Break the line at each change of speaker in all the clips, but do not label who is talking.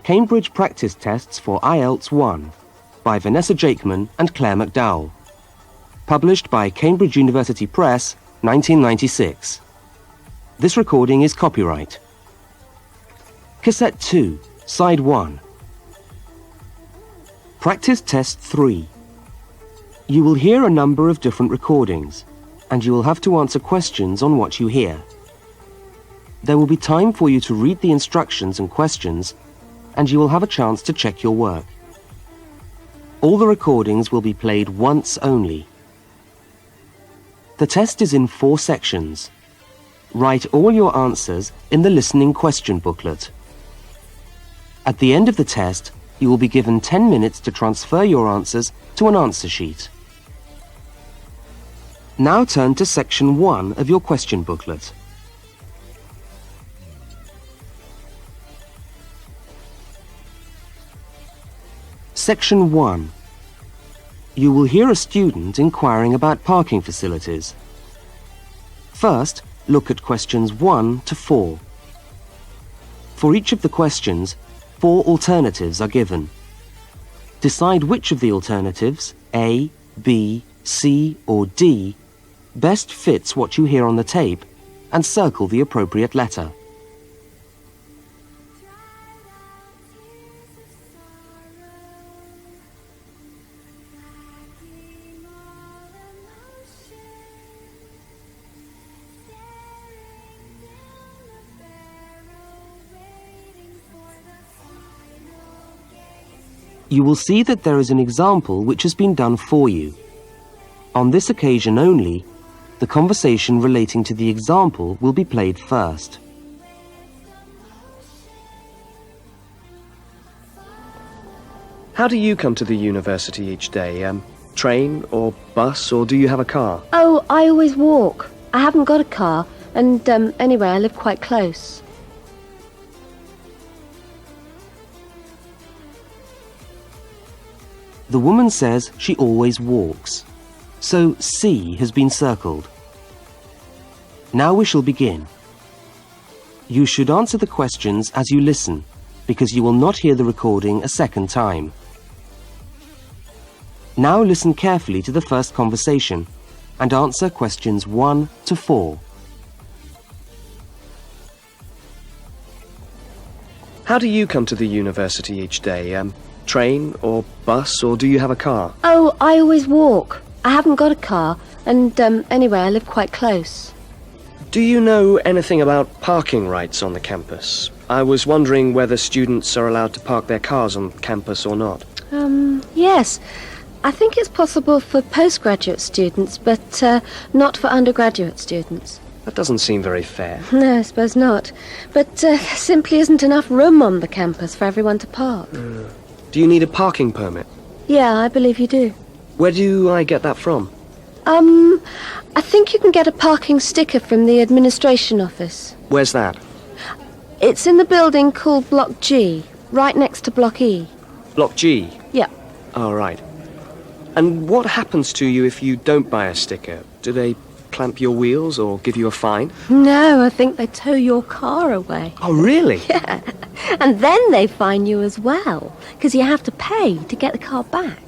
Cambridge Practice Tests for Ielts 1 by Vanessa Jakeman and Claire McDowell. Published by Cambridge University Press, 1996. This recording is copyright. Cassette 2, Side 1. Practice Test 3. You will hear a number of different recordings, and you will have to answer questions on what you hear. There will be time for you to read the instructions and questions, and you will have a chance to check your work. All the recordings will be played once only. The test is in 4 sections. Write all your answers in the listening question booklet. At the end of the test, you will be given 10 minutes to transfer your answers to an answer sheet. Now turn to section 1 of your question booklet. Section 1. You will hear a student inquiring about parking facilities. First, look at questions 1 to 4. For each of the questions, 4 alternatives are given. Decide which of the alternatives, A, B, C or D, best fits what you hear on the tape and circle the appropriate letter. You will see that there is an example which has been done for you. On this occasion only, the conversation relating to the example will be played first.
How do you come to the university each day? Train or bus, or do you have a car?
Oh, I always walk. I haven't got a car, and anyway, I live quite close.
The woman says she always walks, so C has been circled. Now we shall begin. You should answer the questions as you listen, because you will not hear the recording a second time. Now listen carefully to the first conversation and answer questions 1 to 4.
How do you come to the university each day? Train or bus, or do you have a car?
Oh, I always walk. I haven't got a car, and anyway, I live quite close.
Do you know anything about parking rights on the campus? I was wondering whether students are allowed to park their cars on campus or not.
Yes. I think it's possible for postgraduate students, but not for undergraduate students.
That doesn't seem very fair.
No, I suppose not. But there simply isn't enough room on the campus for everyone to park.
Do you need a parking permit?
Yeah, I believe you do.
Where do I get that from?
I think you can get a parking sticker from the administration office.
Where's that?
It's in the building called Block G, right next to Block E.
Block G?
Yeah.
Oh, right. And what happens to you if you don't buy a sticker? Do they clamp your wheels or give you a fine?
No, I think they tow your car away.
Oh, really?
Yeah. And then they fine you as well, because you have to pay to get the car back.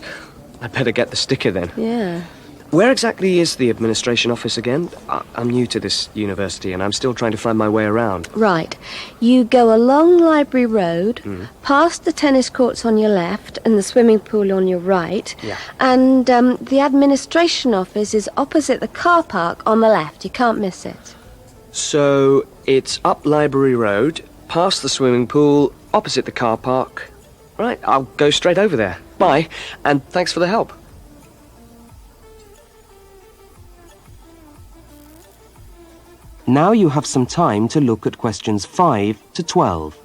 I'd better get the sticker then.
Yeah.
Where exactly is the administration office again? I'm new to this university and I'm still trying to find my way around.
Right. You go along Library Road, past the tennis courts on your left and the swimming pool on your right.
Yeah.
And the administration office is opposite the car park on the left. You can't miss it.
So it's up Library Road, past the swimming pool, opposite the car park. Right, I'll go straight over there. Bye, and thanks for the help.
Now you have some time to look at questions 5 to 12.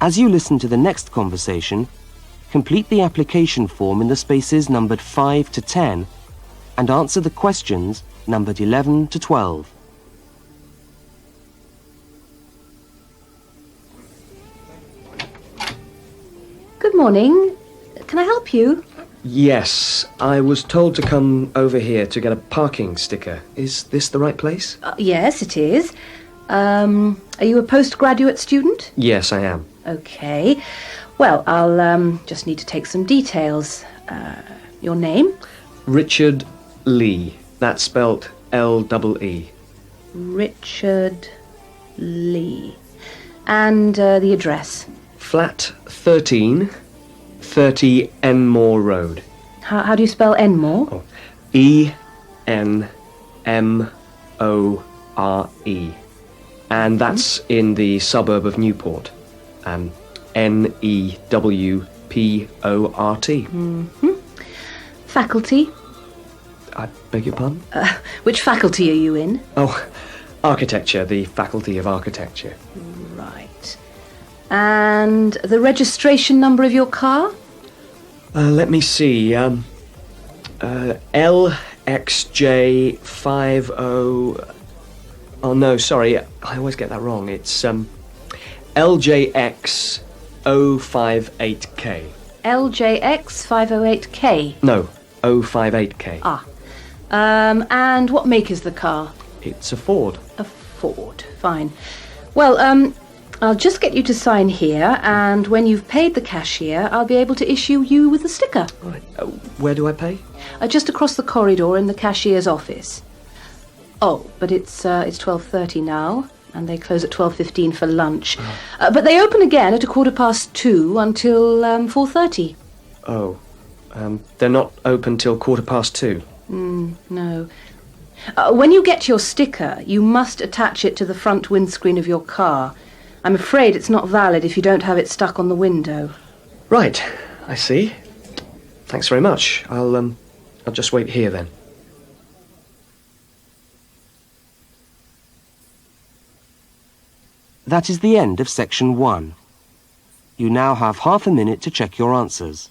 As you listen to the next conversation, complete the application form in the spaces numbered 5 to 10 and answer the questions numbered 11 to 12.
Good morning. Can I help you?
Yes, I was told to come over here to get a parking sticker. Is this the right place?
Yes, it is. Are you a postgraduate student?
Yes, I am.
Okay. Well, I'll just need to take some details. Your name?
Richard Lee. That's spelt L-E-E.
Richard Lee. And the address?
Flat 13, 30 Enmore Road.
How do you spell Enmore?
Oh, E-N-M-O-R-E. And that's in the suburb of Newport. N-E-W-P-O-R-T.
Faculty?
I beg your pardon?
Which faculty are you in?
Oh, architecture, the Faculty of Architecture.
Right. And the registration number of your car?
Let me see. LXJ50... Oh, no, sorry. I always get that wrong. It's LJX058K.
LJX508K?
No, 058K.
Ah. And what make is the car?
It's a Ford.
A Ford. Fine. Well, I'll just get you to sign here, and when you've paid the cashier, I'll be able to issue you with a sticker.
Right. Where do I pay?
Just across the corridor in the cashier's office. Oh, but it's 12:30 now, and they close at 12:15 for lunch. But they open again at 2:15 until 4:30.
Oh. They're not open till 2:15.
No. When you get your sticker, you must attach it to the front windscreen of your car. I'm afraid it's not valid if you don't have it stuck on the window.
Right, I see. Thanks very much. I'll just wait here then.
That is the end of section 1. You now have half a minute to check your answers.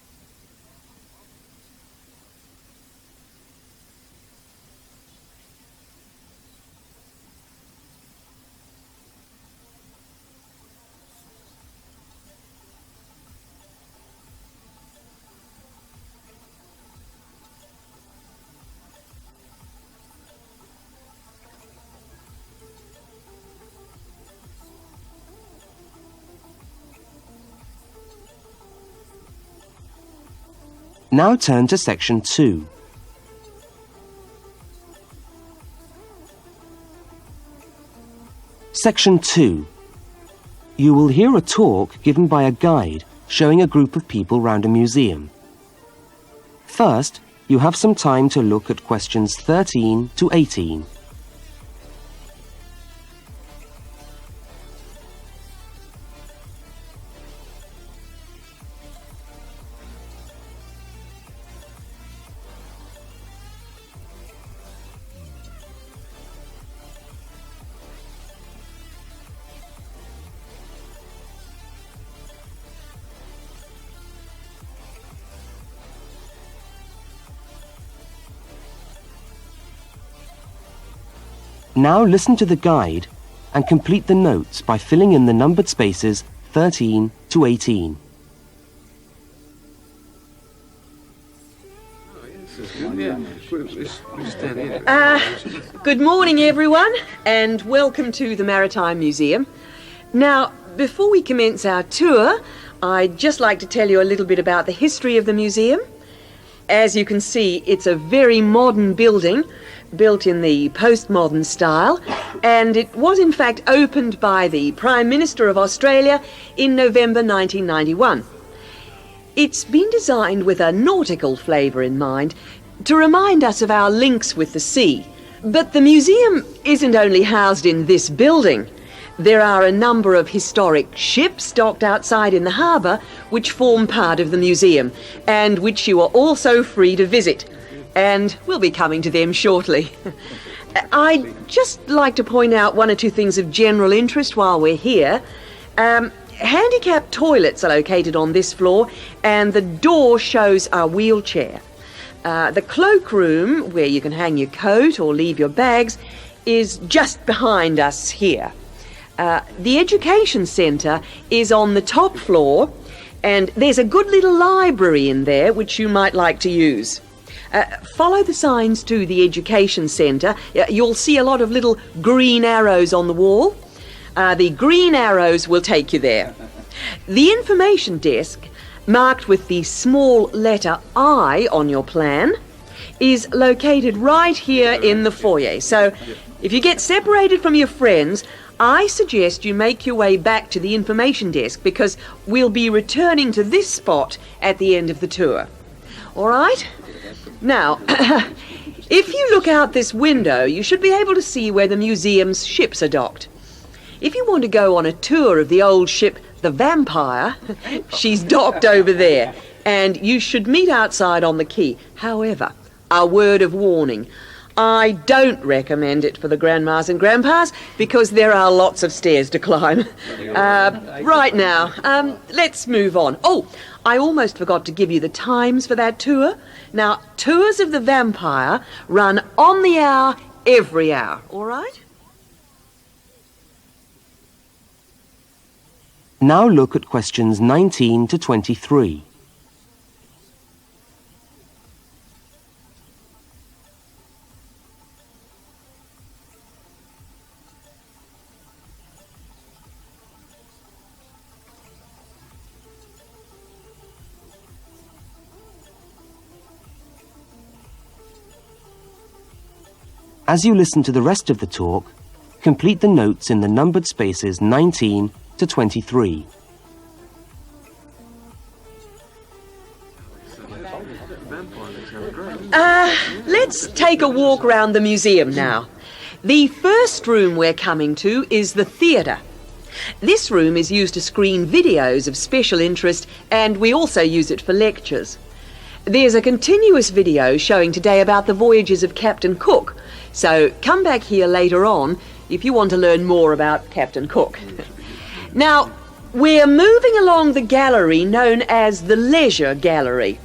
Now turn to section 2. Section 2. You will hear a talk given by a guide showing a group of people round a museum. First, you have some time to look at questions 13 to 18. Now listen to the guide and complete the notes by filling in the numbered spaces 13 to 18.
Good morning, everyone, and welcome to the Maritime Museum. Now, before we commence our tour, I'd just like to tell you a little bit about the history of the museum. As you can see, it's a very modern building, built in the postmodern style, and it was in fact opened by the Prime Minister of Australia in November 1991. It's been designed with a nautical flavour in mind, to remind us of our links with the sea. But the museum isn't only housed in this building. There are a number of historic ships docked outside in the harbour which form part of the museum, and which you are also free to visit. And we'll be coming to them shortly. I'd just like to point out one or two things of general interest while we're here. Handicapped toilets are located on this floor, and the door shows a wheelchair. The cloakroom, where you can hang your coat or leave your bags, is just behind us here. The education centre is on the top floor, and there's a good little library in there which you might like to use. Follow the signs to the education centre. You'll see a lot of little green arrows on the wall. The green arrows will take you there. The information desk, marked with the small letter I on your plan, is located right here in the foyer. So if you get separated from your friends, I suggest you make your way back to the information desk, because we'll be returning to this spot at the end of the tour. All right? Now, if you look out this window, you should be able to see where the museum's ships are docked. If you want to go on a tour of the old ship, the Vampire, she's docked over there, and you should meet outside on the quay. However, a word of warning. I don't recommend it for the grandmas and grandpas, because there are lots of stairs to climb. Right now, let's move on. Oh, I almost forgot to give you the times for that tour. Now, tours of the Vampire run on the hour, every hour, all right?
Now look at questions 19 to 23. As you listen to the rest of the talk, complete the notes in the numbered spaces 19 to 23.
Let's take a walk around the museum now. The first room we're coming to is the theatre. This room is used to screen videos of special interest, and we also use it for lectures. There's a continuous video showing today about the voyages of Captain Cook, so come back here later on if you want to learn more about Captain Cook. Now, we're moving along the gallery known as the Leisure Gallery.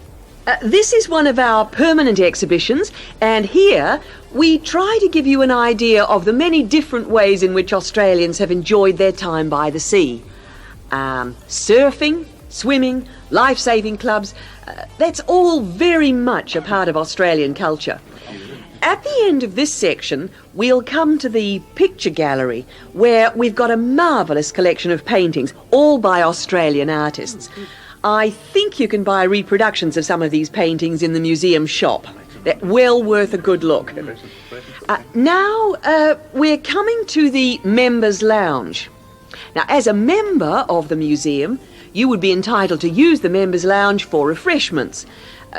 This is one of our permanent exhibitions, and here we try to give you an idea of the many different ways in which Australians have enjoyed their time by the sea. Surfing, swimming, life-saving clubs, that's all very much a part of Australian culture. At the end of this section, we'll come to the picture gallery, where we've got a marvellous collection of paintings, all by Australian artists. I think you can buy reproductions of some of these paintings in the museum shop. They're well worth a good look. Now, we're coming to the Members' Lounge. Now, as a member of the museum, you would be entitled to use the Members' Lounge for refreshments.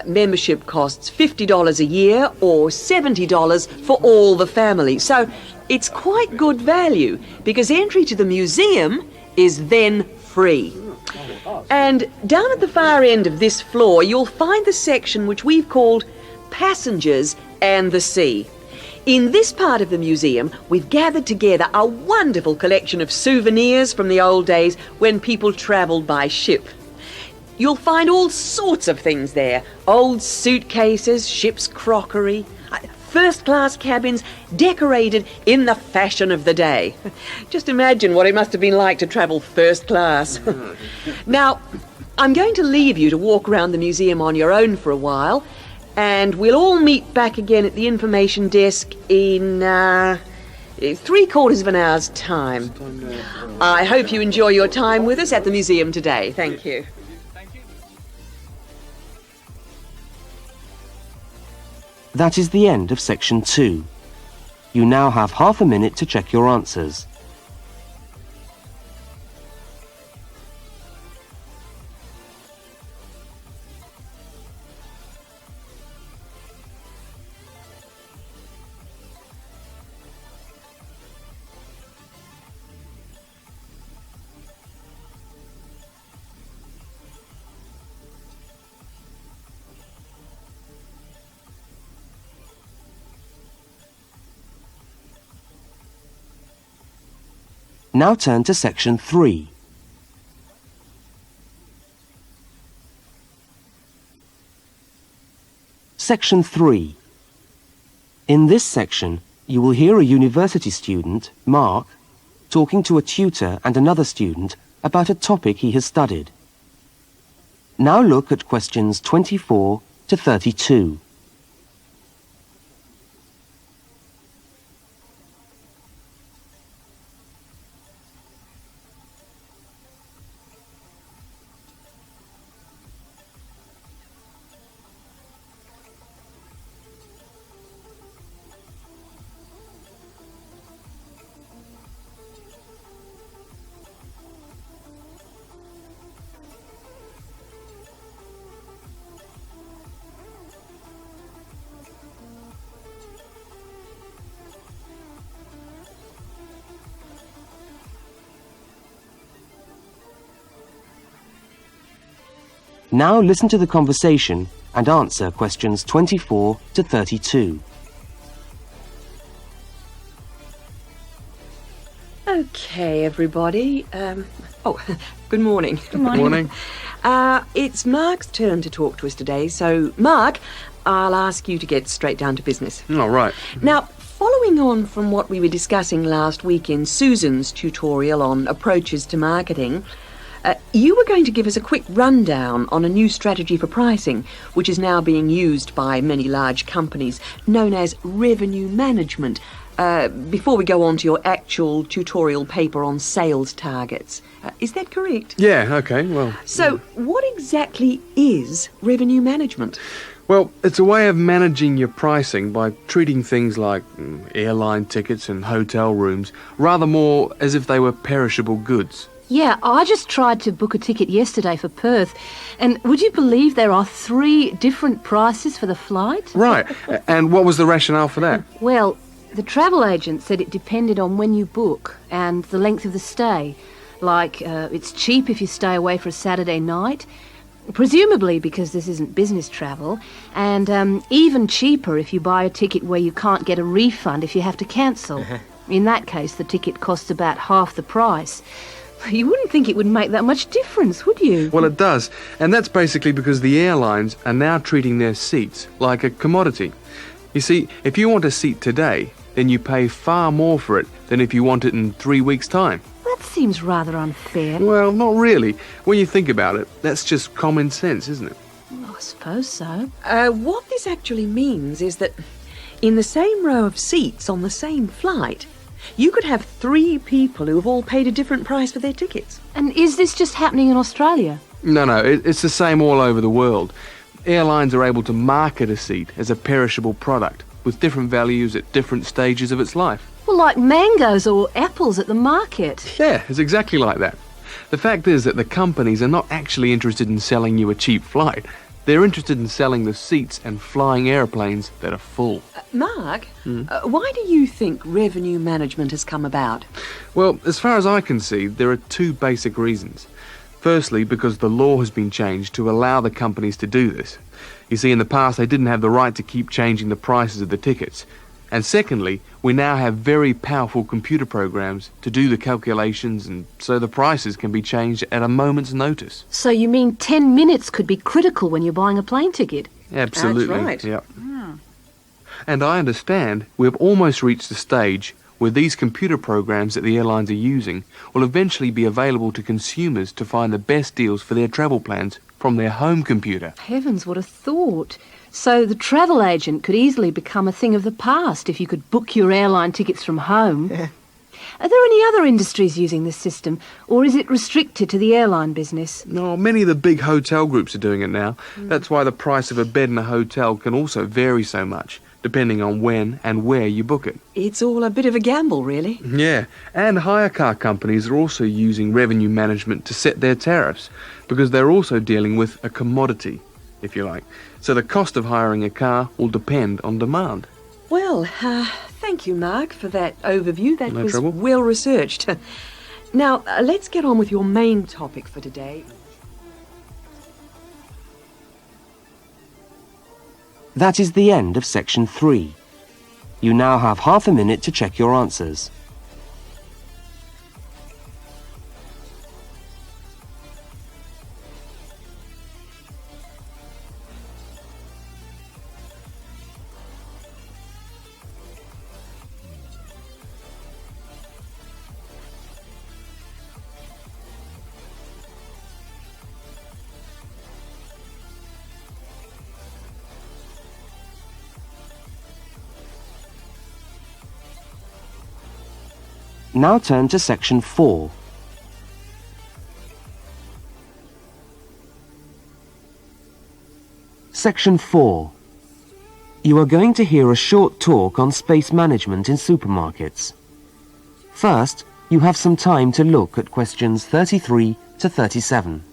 Membership costs $50 a year or $70 for all the family. So it's quite good value, because entry to the museum is then free. And down at the far end of this floor, you'll find the section which we've called Passengers and the Sea. In this part of the museum, we've gathered together a wonderful collection of souvenirs from the old days when people travelled by ship. You'll find all sorts of things there. Old suitcases, ship's crockery, first-class cabins decorated in the fashion of the day. Just imagine what it must have been like to travel first class. Now, I'm going to leave you to walk around the museum on your own for a while, and we'll all meet back again at the information desk in 3/4 of an hour's time. I hope you enjoy your time with us at the museum today. Thank you.
That is the end of section 2. You now have half a minute to check your answers. Now turn to section 3. Section 3. In this section, you will hear a university student, Mark, talking to a tutor and another student about a topic he has studied. Now look at questions 24 to 32. Now listen to the conversation and answer questions 24 to 32.
Okay, everybody. Good morning.
Good morning.
Morning.
It's Mark's turn to talk to us today, so Mark, I'll ask you to get straight down to business.
All right.
Now, following on from what we were discussing last week in Susan's tutorial on approaches to marketing, you were going to give us a quick rundown on a new strategy for pricing, which is now being used by many large companies, known as revenue management, before we go on to your actual tutorial paper on sales targets. Is that correct?
Yeah, okay, well...
So, what exactly is revenue management?
Well, it's a way of managing your pricing by treating things like airline tickets and hotel rooms rather more as if they were perishable goods.
Yeah, I just tried to book a ticket yesterday for Perth, and would you believe there are 3 different prices for the flight?
Right, and what was the rationale for that?
Well, the travel agent said it depended on when you book and the length of the stay. Like, it's cheap if you stay away for a Saturday night, presumably because this isn't business travel, and even cheaper if you buy a ticket where you can't get a refund if you have to cancel. In that case, the ticket costs about half the price. You wouldn't think it would make that much difference, would you?
Well, it does, and that's basically because the airlines are now treating their seats like a commodity. You see, if you want a seat today, then you pay far more for it than if you want it in 3 weeks' time.
That seems rather unfair.
Well, not really. When you think about it, that's just common sense, isn't it?
I suppose so.
What this actually means is that in the same row of seats on the same flight, you could have 3 people who have all paid a different price for their tickets.
And is this just happening in Australia?
No, it's the same all over the world. Airlines are able to market a seat as a perishable product with different values at different stages of its life.
Well, like mangoes or apples at the market.
Yeah, it's exactly like that. The fact is that the companies are not actually interested in selling you a cheap flight. They're interested in selling the seats and flying airplanes that are full.
Mark, why do you think revenue management has come about?
Well, as far as I can see, there are 2 basic reasons. Firstly, because the law has been changed to allow the companies to do this. You see, in the past, they didn't have the right to keep changing the prices of the tickets. And secondly, we now have very powerful computer programs to do the calculations, and so the prices can be changed at a moment's notice.
So you mean 10 minutes could be critical when you're buying a plane ticket?
Absolutely.
That's right.
Yep. And I understand we've almost reached the stage where these computer programs that the airlines are using will eventually be available to consumers to find the best deals for their travel plans from their home computer.
Heavens, what a thought. So the travel agent could easily become a thing of the past if you could book your airline tickets from home.
Yeah.
Are there any other industries using this system, or is it restricted to the airline business?
No, many of the big hotel groups are doing it now. That's why the price of a bed in a hotel can also vary so much, depending on when and where you book it.
It's all a bit of a gamble, really.
Yeah, and hire car companies are also using revenue management to set their tariffs, because they're also dealing with a commodity, if you like. So the cost of hiring a car will depend on demand.
Well, thank you, Mark, for that overview. That
No
was
trouble.
well researched. Now, let's get on with your main topic for today.
That is the end of section 3. You now have half a minute to check your answers. Now turn to section 4. Section 4. You are going to hear a short talk on space management in supermarkets. First, you have some time to look at questions 33 to 37.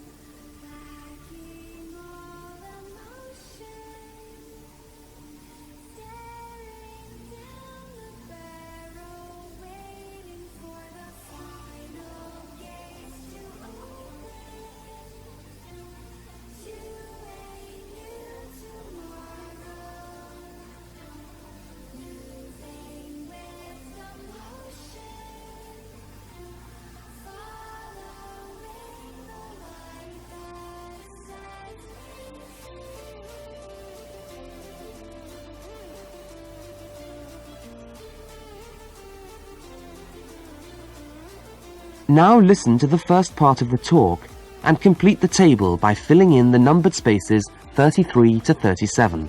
Now listen to the first part of the talk and complete the table by filling in the numbered spaces 33 to 37.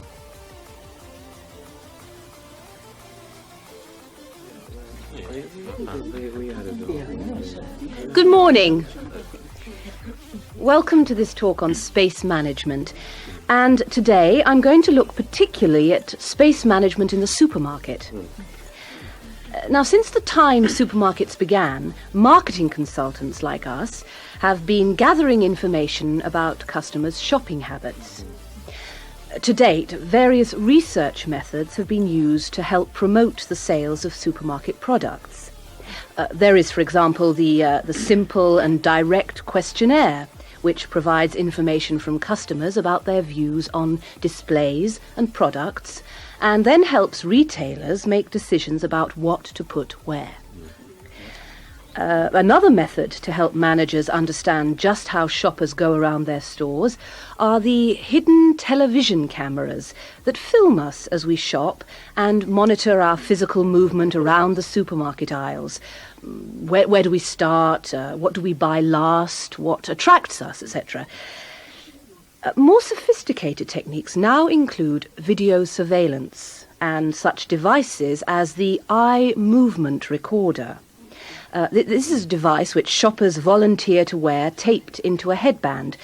Good morning. Welcome to this talk on space management. And today I'm going to look particularly at space management in the supermarket. Now, since the time supermarkets began, marketing consultants like us have been gathering information about customers' shopping habits. To date, various research methods have been used to help promote the sales of supermarket products. There is, for example, the simple and direct questionnaire, which provides information from customers about their views on displays and products, and then helps retailers make decisions about what to put where. Another method to help managers understand just how shoppers go around their stores are the hidden television cameras that film us as we shop and monitor our physical movement around the supermarket aisles. Where do we start? What do we buy last? What attracts us, etc.? More sophisticated techniques now include video surveillance and such devices as the eye movement recorder. This is a device which shoppers volunteer to wear taped into a headband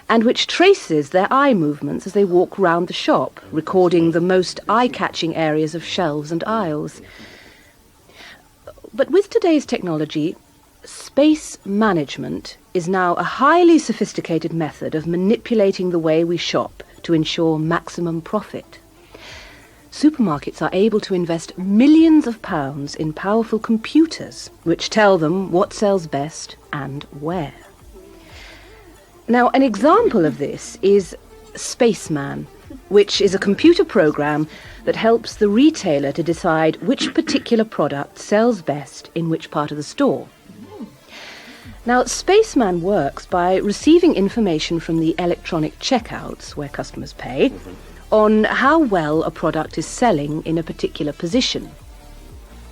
and which traces their eye movements as they walk round the shop, recording the most eye-catching areas of shelves and aisles. But with today's technology, space management is now a highly sophisticated method of manipulating the way we shop to ensure maximum profit. Supermarkets are able to invest millions of pounds in powerful computers which tell them what sells best and where. Now, an example of this is Spaceman, which is a computer program that helps the retailer to decide which particular product sells best in which part of the store. Now, Spaceman works by receiving information from the electronic checkouts, where customers pay, on how well a product is selling in a particular position.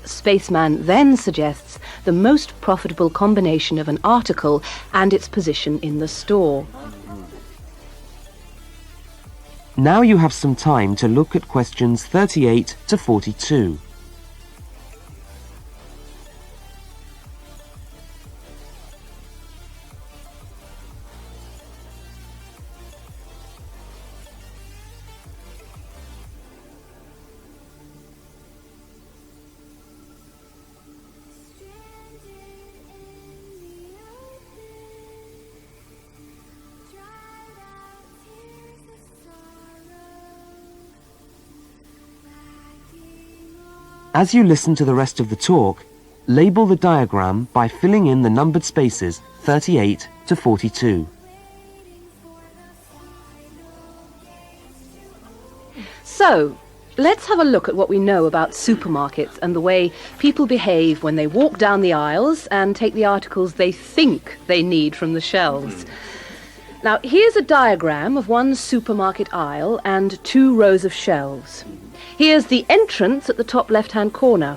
Spaceman then suggests the most profitable combination of an article and its position in the store.
Now you have some time to look at questions 38 to 42. As you listen to the rest of the talk, label the diagram by filling in the numbered spaces 38 to 42.
So, let's have a look at what we know about supermarkets and the way people behave when they walk down the aisles and take the articles they think they need from the shelves. Now, here's a diagram of one supermarket aisle and 2 rows of shelves. Here's the entrance at the top left-hand corner.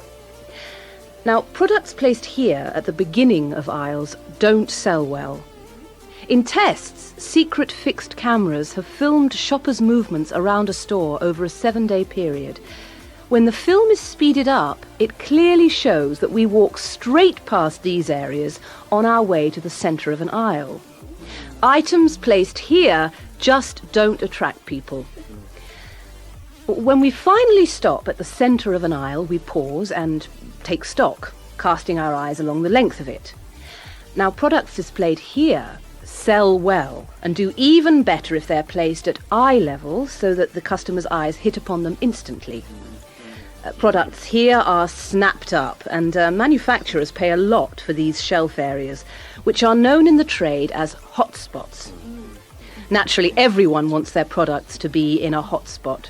Now, products placed here at the beginning of aisles don't sell well. In tests, secret fixed cameras have filmed shoppers' movements around a store over a 7-day period. When the film is speeded up, it clearly shows that we walk straight past these areas on our way to the centre of an aisle. Items placed here just don't attract people. When we finally stop at the centre of an aisle, we pause and take stock, casting our eyes along the length of it. Now, products displayed here sell well and do even better if they're placed at eye level so that the customer's eyes hit upon them instantly. Products here are snapped up, and manufacturers pay a lot for these shelf areas, which are known in the trade as hotspots. Naturally, everyone wants their products to be in a hotspot.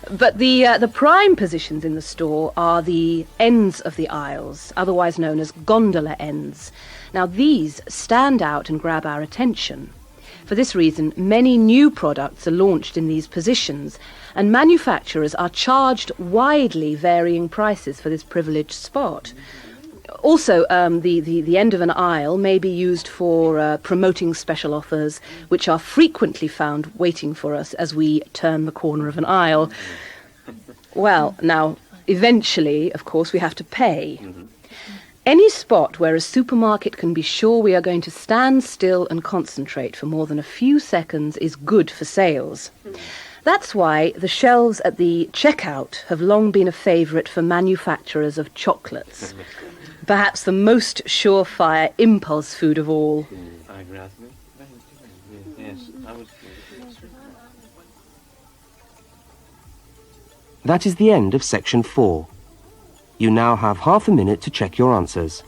But the prime positions in the store are the ends of the aisles, otherwise known as gondola ends. Now, these stand out and grab our attention. For this reason, many new products are launched in these positions, and manufacturers are charged widely varying prices for this privileged spot. Also, the end of an aisle may be used for promoting special offers, which are frequently found waiting for us as we turn the corner of an aisle. Well, now, eventually, of course, we have to pay. Any spot where a supermarket can be sure we are going to stand still and concentrate for more than a few seconds is good for sales. That's why the shelves at the checkout have long been a favourite for manufacturers of chocolates. Perhaps the most surefire impulse food of all.
That is the end of section 4. You now have half a minute to check your answers.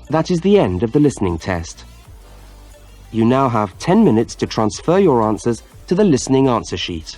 That is the end of the listening test. You now have 10 minutes to transfer your answers to the listening answer sheet.